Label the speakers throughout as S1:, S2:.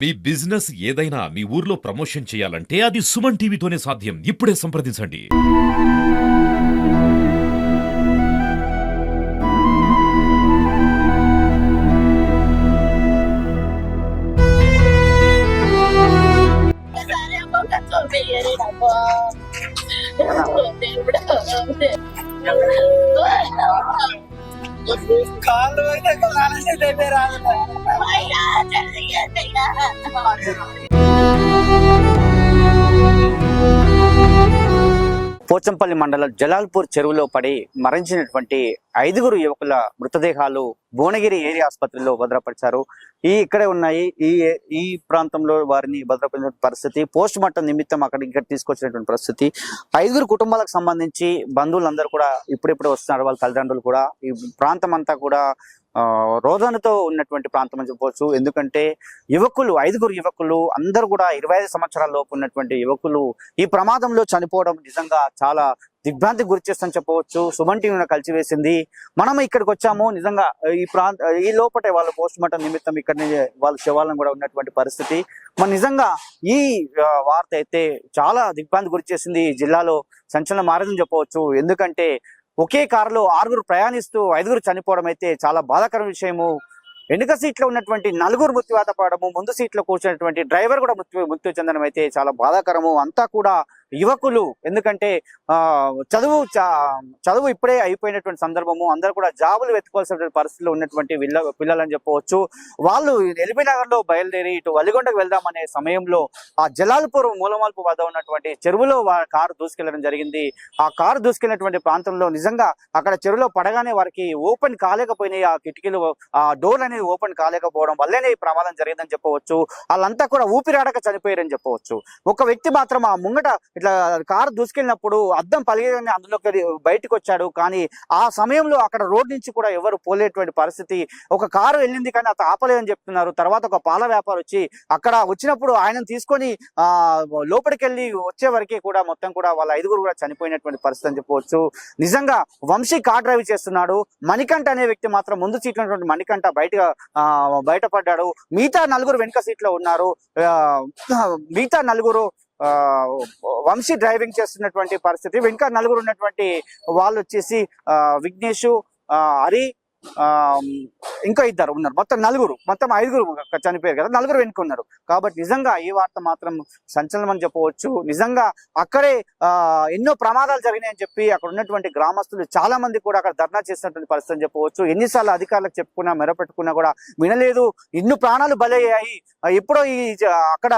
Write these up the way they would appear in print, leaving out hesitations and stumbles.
S1: మీ business ఏదైనా మీ ఊర్లో promotion చేయాలంటే అది సుమన్ టీవీతోనే సాధ్యం. ఇప్పుడే సంప్రదించండి.
S2: పోచంపల్లి మండలం జలాల్పూర్ చెరువులో పడి మరణించినటువంటి 5 యువకుల మృతదేహాలు భువనగిరి ఏరియా ఆసుపత్రిలో భద్రపరిచారు. ఇక్కడే ఉన్నాయి. ఈ ప్రాంతంలో వారిని భద్రపరిచిన పరిస్థితి, పోస్ట్ మార్టం నిమిత్తం ఇక్కడ తీసుకొచ్చినటువంటి పరిస్థితి. 5 కుటుంబాలకు సంబంధించి బంధువులందరూ కూడా ఇప్పుడిప్పుడే వస్తున్నారు. వాళ్ళ తల్లిదండ్రులు కూడా. ఈ ప్రాంతం అంతా కూడా రోదనతో ఉన్నటువంటి ప్రాంతం అని చెప్పవచ్చు. ఎందుకంటే యువకులు 5 యువకులు అందరూ కూడా 25 సంవత్సరాల లోపు ఉన్నటువంటి యువకులు ఈ ప్రమాదంలో చనిపోవడం నిజంగా చాలా దిగ్భ్రాంతికి గురి చేస్తని చెప్పవచ్చు. సుమన్ టీవీని కలిసివేసింది. మనం ఇక్కడికి వచ్చాము. నిజంగా ఈ లోపటే వాళ్ళ పోస్ట్ మార్టం నిమిత్తం ఇక్కడ వాళ్ళ శవాలను కూడా ఉన్నటువంటి పరిస్థితి. మరి నిజంగా ఈ వార్త అయితే చాలా దిగ్భ్రాంతి గురి చేసింది. ఈ జిల్లాలో సంచలనం మారిందని చెప్పవచ్చు. ఎందుకంటే ఒకే కారులో 6 ప్రయాణిస్తూ 5 చనిపోవడం అయితే చాలా బాధాకర విషయము. వెనుక సీట్లో ఉన్నటువంటి 4 మృత్యువాత పడము, ముందు సీట్లో కూర్చున్నటువంటి డ్రైవర్ కూడా మృత్యు చెందడం అయితే చాలా బాధాకరము. అంతా కూడా యువకులు. ఎందుకంటే చదువు ఇప్పుడే అయిపోయినటువంటి సందర్భము. అందరూ కూడా జాబులు వెతుకోవాల్సిన పరిస్థితిలో ఉన్నటువంటి పిల్లలని చెప్పవచ్చు. వాళ్ళు ఎల్బీ నగర్ లో బయలుదేరి ఇటు వలిగొండకు వెళ్దామనే సమయంలో ఆ జలాల్పూర్ మూలమల్పు వద్ద ఉన్నటువంటి చెరువులో కారు దూసుకెళ్లడం జరిగింది. ఆ కారు దూసుకెళ్ళినటువంటి ప్రాంతంలో నిజంగా అక్కడ చెరువులో పడగానే వారికి ఓపెన్ కాలేకపోయినాయి. ఆ కిటికీలు, ఆ డోర్ అనేది ఓపెన్ కాలేకపోవడం వల్లనే ఈ ప్రమాదం జరిగిందని చెప్పవచ్చు. వాళ్ళంతా కూడా ఊపిరాడక చనిపోయారని చెప్పవచ్చు. ఒక వ్యక్తి మాత్రం ఆ ముంగట ఇట్లా కారు దూసుకెళ్ళినప్పుడు అద్దం పలిగేదని అందులోకి బయటకు వచ్చాడు. కానీ ఆ సమయంలో అక్కడ రోడ్ నుంచి కూడా ఎవరు పోలేటువంటి పరిస్థితి. ఒక కారు వెళ్ళింది కానీ అతను ఆపలేదని చెప్తున్నారు. తర్వాత ఒక పాల వ్యాపారి వచ్చి అక్కడ వచ్చినప్పుడు ఆయనను తీసుకొని లోపలికి వెళ్ళి వచ్చే వరకే కూడా మొత్తం కూడా వాళ్ళ 5 కూడా చనిపోయినటువంటి పరిస్థితి అని చెప్పవచ్చు. నిజంగా వంశీ కార్ డ్రైవ్ చేస్తున్నాడు. మణికంఠ అనే వ్యక్తి మాత్రం ముందు సీట్లో ఉన్నటువంటి మణికంఠ బయటపడ్డాడు. మిగతా 4 వెనుక సీట్లో ఉన్నారు. మిగతా 4 వంశీ డ్రైవింగ్ చేస్తున్నటువంటి పరిస్థితి. వెనుక 4 ఉన్నటువంటి వాళ్ళు వచ్చేసి విఘ్నేష్, హరి, ఇంకా 2 ఉన్నారు. మొత్తం 5 చనిపోయారు కదా. 4 వెనుక ఉన్నారు. కాబట్టి నిజంగా ఈ వార్త మాత్రం సంచలనం అని చెప్పవచ్చు. నిజంగా అక్కడే ఎన్నో ప్రమాదాలు జరిగినాయని చెప్పి అక్కడ ఉన్నటువంటి గ్రామస్తులు చాలా మంది కూడా అక్కడ ధర్నా చేసినటువంటి పరిస్థితి అని చెప్పవచ్చు. ఎన్నిసార్లు అధికారులకు చెప్పుకున్నా మెరపెట్టుకున్నా కూడా వినలేదు. ఇన్ని ప్రాణాలు బలయ్యాయి. ఎప్పుడో అక్కడ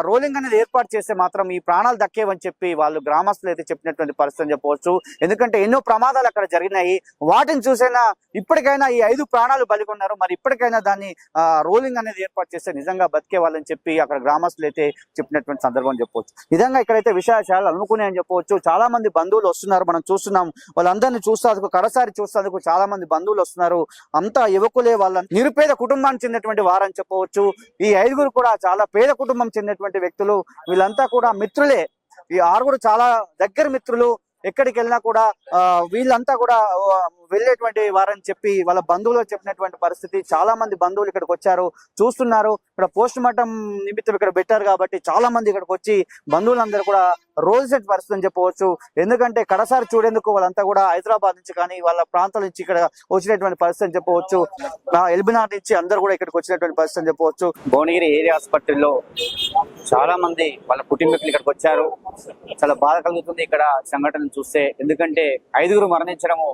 S2: రోలింగ్ అనేది ఏర్పాటు చేస్తే మాత్రం ఈ ప్రాణాలు దక్కేవని చెప్పి వాళ్ళు గ్రామస్తులు అయితే చెప్పినటువంటి పరిస్థితి అని చెప్పవచ్చు. ఎందుకంటే ఎన్నో ప్రమాదాలు అక్కడ జరిగినాయి. వాటిని చూసైనా ఇప్పటికైనా ఈ 5 ప్రాణాలు బలిగొన్నారు. మరి ఇప్పటికైనా దాన్ని రోలింగ్ అనేది ఏర్పాటు చేస్తే నిజంగా బతికే వాళ్ళని చెప్పి అక్కడ గ్రామస్తులు అయితే చెప్పినటువంటి సందర్భం చెప్పవచ్చు. నిజంగా ఇక్కడైతే విషయాలు అనుకునే అని చెప్పవచ్చు. చాలా మంది బంధువులు వస్తున్నారు. మనం చూస్తున్నాం. వాళ్ళందరినీ చూసేందుకు, కడసారి చూసేందుకు చాలా మంది బంధువులు వస్తున్నారు. అంతా యువకులే. వాళ్ళ నిరుపేద కుటుంబానికి చెందినటువంటి వారని చెప్పవచ్చు. ఈ 5 కూడా చాలా పేద కుటుంబం చెందినటువంటి వ్యక్తులు. వీళ్ళంతా కూడా మిత్రులే. ఈ 6 చాలా దగ్గర మిత్రులు. ఎక్కడికి వెళ్ళినా కూడా వీళ్ళంతా కూడా వెళ్ళేటువంటి వారని చెప్పి వాళ్ళ బంధువులు చెప్పినటువంటి పరిస్థితి. చాలా మంది బంధువులు ఇక్కడికి వచ్చారు, చూస్తున్నారు. ఇక్కడ పోస్ట్ మార్టం నిమిత్తం ఇక్కడ పెట్టారు కాబట్టి చాలా మంది ఇక్కడికి వచ్చి బంధువులందరూ కూడా రోజు పరిస్థితి అని చెప్పవచ్చు. ఎందుకంటే కడసారి చూడేందుకు వాళ్ళంతా కూడా హైదరాబాద్ నుంచి కానీ వాళ్ళ ప్రాంతాల నుంచి ఇక్కడ వచ్చినటువంటి పరిస్థితి అని చెప్పవచ్చు. ఎల్బీనగర్ నుంచి అందరూ కూడా ఇక్కడికి వచ్చినటువంటి పరిస్థితి అని చెప్పవచ్చు. భువనగిరి ఏరియా హాస్పిటల్లో చాలా మంది వాళ్ళ కుటుంబీకులు ఇక్కడికి వచ్చారు. చాలా బాధ కలుగుతుంది ఇక్కడ సంఘటన చూస్తే. ఎందుకంటే 5 మరణించడము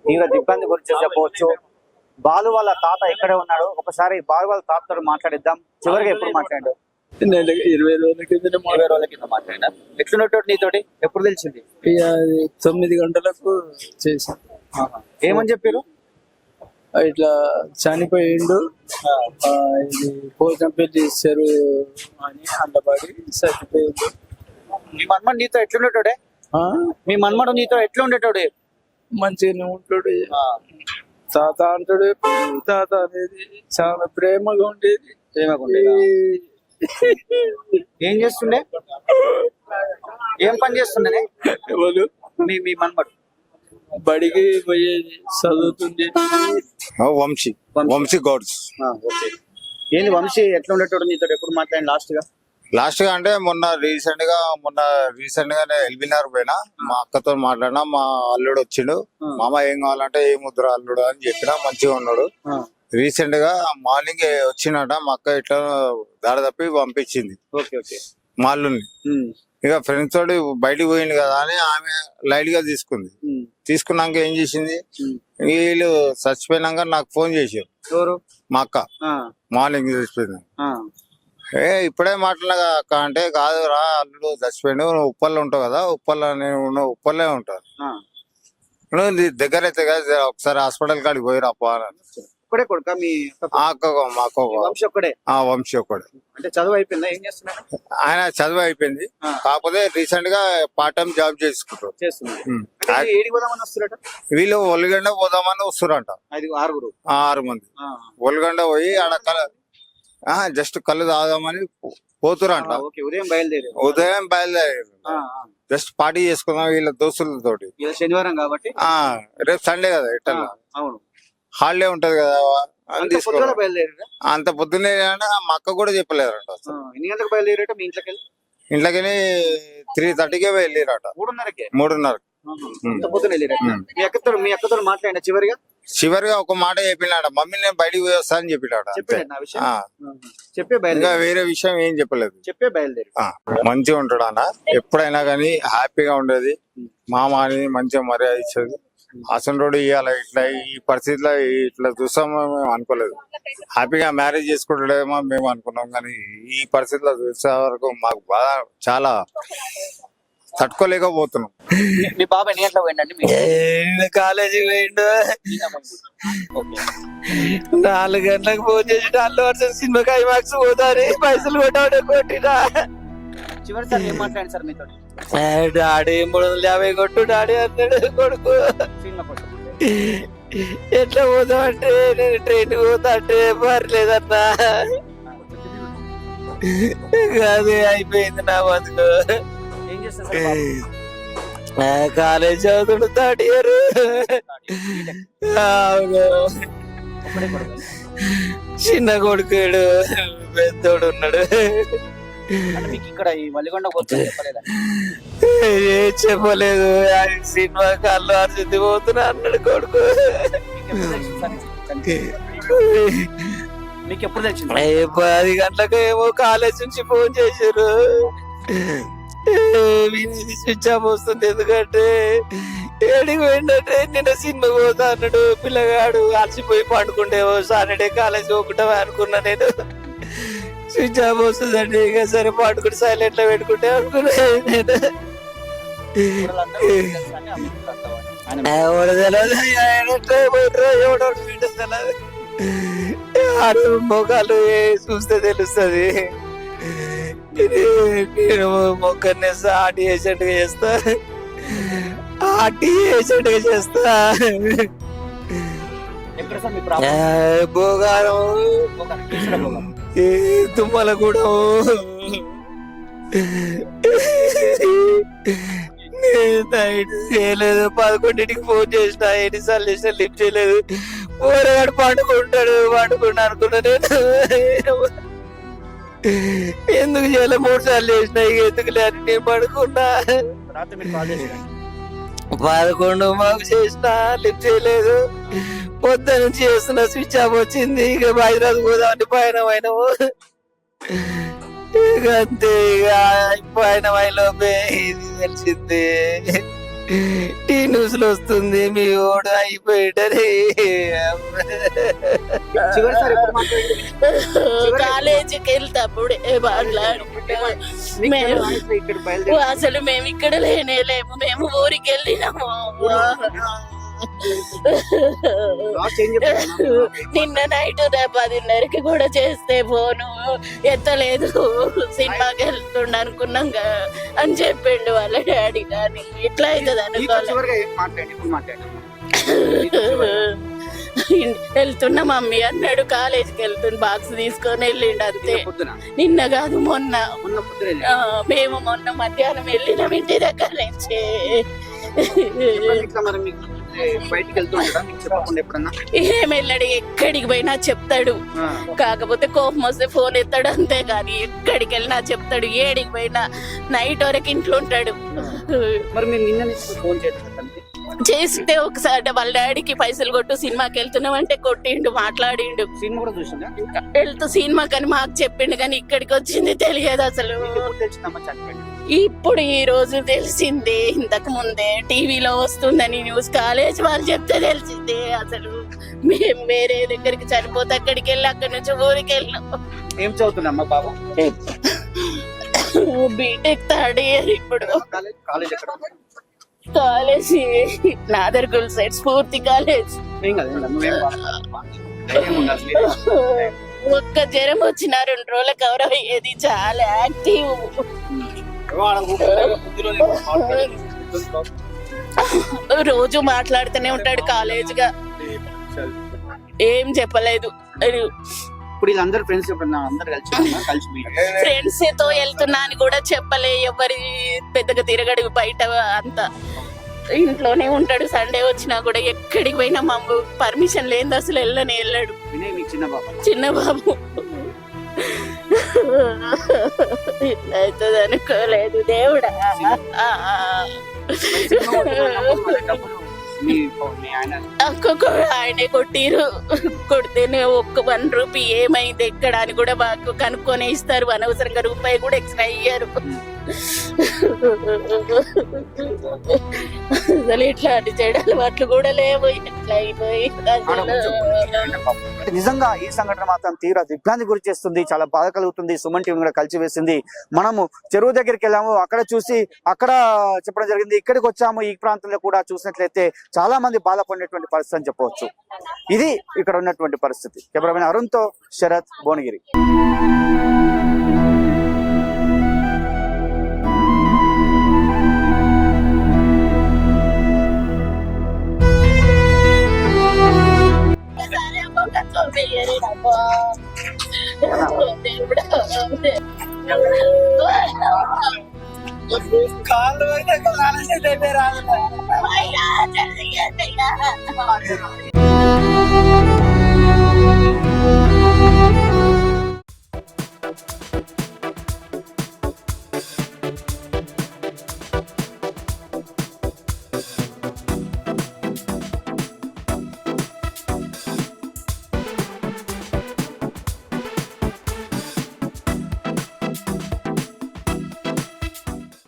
S2: తీవ్ర దిబ్బంది గురించి చెప్పవచ్చు. బాలు వాళ్ళ తాత ఇక్కడే ఉన్నాడు. ఒకసారి బాలు వాళ్ళ తాతతో మాట్లాడిద్దాం. చివరిగా ఎప్పుడు మాట్లాడాడు?
S3: 20 రోజుల కింద
S2: 30 రోజుల కింద మాట్లాడా. ఎట్లున్నట్టు నీతోటి ఎప్పుడు తెలిసింది?
S3: 9 గంటలకు చేసి
S2: ఏమని చెప్పారు?
S3: ఇట్లా చనిపోయిండు, ఇది పోచంపల్లి చెరువు అని అండబడి చనిపోయిండు.
S2: మీ మన్మడు నీతో ఎట్లుండేటోడే? మీ మన్మడు నీతో ఎట్లుండేటోడే?
S3: మంచిగానే ఉంటాడు. తాత అంటాడు. తాత అనేది చాలా ప్రేమగా ఉండేది.
S2: ఏం చేస్తుండే? ఏం పని చేస్తుండే?
S3: ఎవరు?
S2: మీ మన్మడు
S3: బడికి పోయేది, చదువుతుంది.
S4: వంశీ గౌడ్స్.
S2: ఏంది వంశీ ఎట్లా ఉండేటోడు నీతో ఎప్పుడు మాట్లాడి
S4: లాస్ట్ గా అంటే మొన్న రీసెంట్ గా ఎల్బీనగర్ పోయినా మా అక్కతో మాట్లాడినా, మా అల్లుడు వచ్చిండు. మామ ఏం కావాలంటే ఏ ముద్ర అల్లుడు అని చెప్పినా, మంచిగా ఉన్నాడు. రీసెంట్ గా మార్నింగ్ వచ్చినట మా అక్క ఇట్లా దారి తప్పి పంపించింది మా అల్లుడిని. ఇక ఫ్రెండ్స్ తోటి బయటికి పోయింది కదా అని ఆమె లైట్ గా తీసుకుంది. తీసుకున్నాక ఏం చేసింది, వీళ్ళు చచ్చిపోయినాక నాకు ఫోన్ చేశారు మా అక్క. మార్నింగ్ చచ్చిపోయింది. ఇప్పుడే మాట్లాడగా అక్క అంటే, కాదు రా అల్లుడు చచ్చిపోయిండు, నువ్వు ఉప్పల్లో ఉంటావు కదా, నేను ఉప్పల్లే ఉంటాను, నువ్వు దగ్గర అయితే కదా ఒకసారి హాస్పిటల్ కాడికి పోయి రాపో అని. వంశీ ఒక్కడే.
S2: అంటే చదువు అయిపోయిందా, ఏం చేస్తున్నారు?
S4: ఆయన చదువు అయిపోయింది, కాకపోతే రీసెంట్ గా పార్ట్ టైం జాబ్ చేసుకుంటారు. వీళ్ళు ఒలిగండ పోదామని వస్తురంట, 6 మంది. ఒలిగండ పోయి ఆడ జస్ట్ కళ్ళు తాగుదామని పోతురంట. ఉదయం బయలుదేరి జస్ట్ పార్టీ చేసుకుందాం వీళ్ళ దోస్తులతోటి.
S2: శనివారం కాబట్టి
S4: రేపు సండే కదా, ఇట్లా హాలిడే ఉంటది కదా అని తీసుకోవాలి. అంత పొద్దున్నే మా అక్క కూడా చెప్పలేరంట.
S2: ఎన్ని గంటలకు బయలుదేరట మీ
S4: ఇంట్లోకి 3:30కే వెళ్ళిరట. 3:30.
S2: మీ అక్కతో మాట్లాడిన
S4: చివరిగా ఒక మాట చెప్పినాడ, మమ్మీ నేను బయటికి పోయి వస్తా అని చెప్పినాడ. ఇంకా వేరే విషయం ఏం చెప్పలేదు. మంచిగా ఉంటాడు అన్న, ఎప్పుడైనా కానీ హ్యాపీగా ఉండేది. మామ అని మంచిగా మర్యాద ఇచ్చేది. అసలు రోడ్డు ఇవ్వాలి. ఇట్లా ఈ పరిస్థితిలో ఇట్లా చూసామో మేము అనుకోలేదు. హ్యాపీగా మ్యారేజ్ చేసుకుంటాడేమో మేము అనుకున్నాం, కానీ ఈ పరిస్థితిలో చూసే వరకు మాకు బాగా చాలా తట్టుకోలేకపోతున్నాం.
S2: మీ బాబా ఎన్ని గంటలకు పోయిండండి?
S3: కాలేజీ పోయిండు. 4 గంటలకు ఫోన్ చేసి అల్లు అర్జున్ సినిమాకి ఐమాక్స్ పోతారు, పైసలు కొట్టినా.
S2: చివరిసారి ఏం మాట్లాడి సార్ మీతో?
S3: డాడీ 350 కొట్టు డాడీ అన్నాడు కొడుకు. ఎట్లా పోతామంటే, నేను ట్రైన్ పోతా అంటే పర్లేదన్నా. అదే అయిపోయింది నా బతుకు. కాలేజ్ చదువుతాడు, 3rd ఇయర్. చిన్న కొడుకుడు, పెద్దోడు ఉన్నాడు.
S2: ఇక్కడ ఈ వలిగొండ
S3: చెప్పలేదు. సినిమా కళ్ళు అర్జున్ పోతున్నా అన్నాడు కొడుకు.
S2: మీకు ఎప్పుడు తెలిసింది?
S3: 10 గంటలకు ఏమో కాలేజ్ నుంచి ఫోన్ చేశారు. వినేది స్విచ్ ఆఫ్ వస్తుంది, ఎందుకంటే ఏడికి పోయిందంటే నిన్న సినిమా పోతా అన్నాడు పిల్లగాడు. అలసిపోయి పండుకుంటేమో సాటర్డే కాలేజ్ ఒకటా అనుకున్నా నేను. స్విచ్ ఆఫ్ వస్తుందండి, ఇక సరే పండుకుంటే సైలెంట్ లో పెట్టుకుంటే అనుకున్నా నేను. మొక్కలు చూస్తే తెలుస్తుంది. నేను మొక్కని ఆర్టీ ఏజెంట్ గా చేస్తా, భోగారం తుమ్మల కూడా. చేయలేదు, 11ంటికి ఫోన్ చేసిన, ఎన్నిసార్లు చేసినా లిఫ్ట్ చేయలేదు. ఊరగాడు పండుకుంటాడు అనుకున్నా నేను. ఎందుకు చేయలే, 3 సార్లు చేసిన, ఇక ఎందుకు లేని నేను పడుకున్నా. 11 మాకు చేసిన లిఫ్ట్ చేయలేదు. పొద్దు నుంచి చేస్తున్నా, స్విచ్ ఆఫ్ వచ్చింది. ఇక హైదరాబాద్ పోదామని పయనమైనము. ఇక అంతే, ఇక పయనమైలోపే ఇది తెలిసింది. టీ న్యూస్ లో వస్తుంది మీ ఓడు అయిపోయాడని.
S5: కాలేజీకి వెళ్తాప్పుడే అసలు మేము ఇక్కడ లేనేలేము, మేము ఊరికి వెళ్ళినాము. నిన్న నైట్ 10:30కి కూడా చేస్తే ఫోను ఎత్తలేదు. సినిమాకి వెళ్తుండ అనుకున్నాం అని చెప్పిండు వాళ్ళ డాడీ. కానీ ఇట్లా అవుతుంది అనుకోవాలి. వెళ్తున్నా మమ్మీ అన్నాడు, కాలేజీకి వెళ్తున్నా, బాక్స్ తీసుకొని వెళ్ళిండు అంతే. నిన్న కాదు మొన్న మేము మొన్న మధ్యాహ్నం వెళ్ళినాం ఇంటి దగ్గర నుంచి.
S2: ఇట్లా మరి మీకు బయటికి వెళ్తుంటారా మీకు చెప్పకుండా ఎప్పుడన్నా?
S5: ఏం వెళ్ళాడు, ఎక్కడికి పోయినా చెప్తాడు. కాకపోతే కోపం వస్తే ఫోన్ ఎత్తాడు అంతే, కానీ ఎక్కడికి వెళ్ళినా చెప్తాడు. ఏడికి పోయినా నైట్ వరకు ఇంట్లో ఉంటాడు.
S2: మరి మీరు నిన్న నుంచి ఫోన్ చేయట్లేదు
S5: చేస్తే ఒకసారి వాళ్ళ డాడీకి పైసలు కొట్టు సినిమాకి వెళ్తున్నాం అంటే కొట్టిండు, మాట్లాడిండు.
S2: సినిమా కూడా చూసిందా?
S5: వెళ్తూ సినిమా కానీ మాకు చెప్పిండు, కానీ ఇక్కడికి వచ్చింది తెలియదు అసలు.
S2: ఎప్పుడు తెలిసిందమ్మా చనిపోయింది?
S5: ఇప్పుడు ఈ రోజు తెలిసింది, ఇంతకు ముందే టీవీలో వస్తుందని న్యూస్, కాలేజ్ వాళ్ళు చెప్తే తెలిసింది. అసలు మేము వేరే దగ్గరికి చనిపోతే అక్కడికి వెళ్ళి అక్కడి నుంచి ఊరికి వెళ్ళాం.
S2: ఏం చదువుతున్నామ్మా బాబు?
S5: బీటెక్ థర్డ్ ఇయర్ ఇప్పుడు.
S2: కాలేజ్ ఎక్కడ?
S5: కాలేజ్ నాదర్గుల్ సైడ్ స్ఫూర్తి కాలేజ్.
S2: ఏం కాదు, నువ్వేం ఉండాలి.
S5: ఒక్క జ్వరం వచ్చిన 2 రోజుల కవర్ అయ్యేది. చాలా యాక్టివ్. రోజు మాట్లాడుతూనే ఉంటాడు కాలేజ్ గా. ఏం చెప్పలేదు.
S2: ఇప్పుడు వీళ్ళందరూ ఫ్రెండ్స్ ఎప్పుడన్నా అందరు కలిసి
S5: ఫ్రెండ్స్ తో వెళ్తున్నా అని కూడా చెప్పలే. ఎవరి పెద్దగా తిరగడు బయట, అంతా ఇంట్లోనే ఉంటాడు. సండే వచ్చినా కూడా ఎక్కడికి పోయినా మమ్మ పర్మిషన్ లేని అసలు వెళ్ళాడు. చిన్న బాబు ఇట్లా అవుతుంది అనుకోలేదు దేవుడా. ఆయనే కొట్టిరు. కొడితేనే ఒక్క 1 రూపీ ఏమైంది ఎక్కడ అని కూడా బాగా కనుక్కొని ఇస్తారు. అనవసరంగా రూపాయి కూడా ఎక్స్ట్రా అయ్యారు. అసలు ఇట్లాంటి చెడు అలవాట్లు కూడా లేవు. ఇట్లా అయిపోయి
S2: నిజంగా ఈ సంఘటన మాత్రం తీవ్ర దిగ్భ్రాంతి గురి చేస్తుంది. చాలా బాధ కలుగుతుంది. సుమన్ టీవీ కూడా కలిసి వేసింది. మనము చెరువు దగ్గరికి వెళ్ళాము, అక్కడ చూసి అక్కడ చెప్పడం జరిగింది. ఇక్కడికి వచ్చాము, ఈ ప్రాంతంలో కూడా చూసినట్లయితే చాలా మంది బాధపడినటువంటి పరిస్థితి అని చెప్పవచ్చు. ఇది ఇక్కడ ఉన్నటువంటి పరిస్థితి. కెమెరామెన్ అరుణ్ తో శరత్, భువనగిరి.
S3: కాళ్ళు పోయినా రాదు.